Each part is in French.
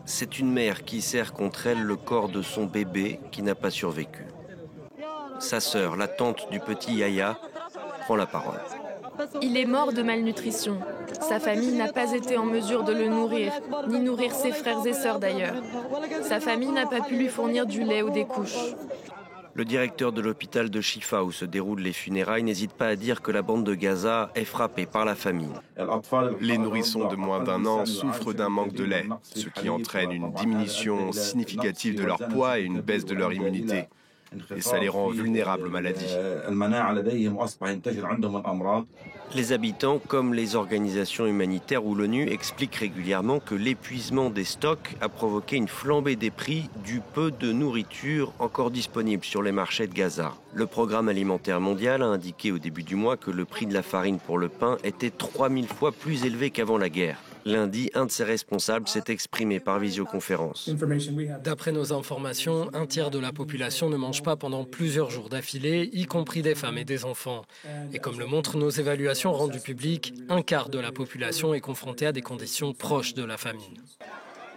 C'est une mère qui serre contre elle le corps de son bébé qui n'a pas survécu. Sa sœur, la tante du petit Yahya, prend la parole. Il est mort de malnutrition. Sa famille n'a pas été en mesure de le nourrir, ni nourrir ses frères et sœurs d'ailleurs. Sa famille n'a pas pu lui fournir du lait ou des couches. Le directeur de l'hôpital de Chifa où se déroulent les funérailles n'hésite pas à dire que la bande de Gaza est frappée par la famine. Les nourrissons de moins d'1 an souffrent d'un manque de lait, ce qui entraîne une diminution significative de leur poids et une baisse de leur immunité. Et ça les rend vulnérables aux maladies. Les habitants, comme les organisations humanitaires ou l'ONU, expliquent régulièrement que l'épuisement des stocks a provoqué une flambée des prix du peu de nourriture encore disponible sur les marchés de Gaza. Le Programme alimentaire mondial a indiqué au début du mois que le prix de la farine pour le pain était 3000 fois plus élevé qu'avant la guerre. Lundi, un de ses responsables s'est exprimé par visioconférence. D'après nos informations, un tiers de la population ne mange pas pendant plusieurs jours d'affilée, y compris des femmes et des enfants. Et comme le montrent nos évaluations rendues publiques, un quart de la population est confrontée à des conditions proches de la famine.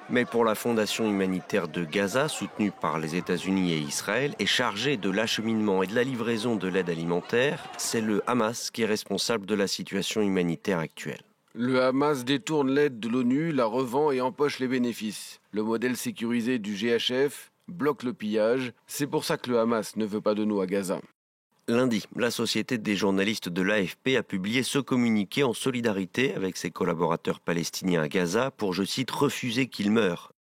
Mais pour la Fondation humanitaire de Gaza, soutenue par les États-Unis et Israël, et chargée de l'acheminement et de la livraison de l'aide alimentaire, c'est le Hamas qui est responsable de la situation humanitaire actuelle. Le Hamas détourne l'aide de l'ONU, la revend et empoche les bénéfices. Le modèle sécurisé du GHF bloque le pillage. C'est pour ça que le Hamas ne veut pas de nous à Gaza. Lundi, la Société des journalistes de l'AFP a publié ce communiqué en solidarité avec ses collaborateurs palestiniens à Gaza pour, je cite, « refuser qu'ils meurent ».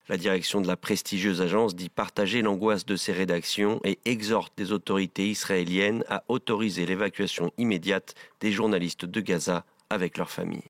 La direction de la prestigieuse agence dit partager l'angoisse de ses rédactions et exhorte les autorités israéliennes à autoriser l'évacuation immédiate des journalistes de Gaza avec leurs familles.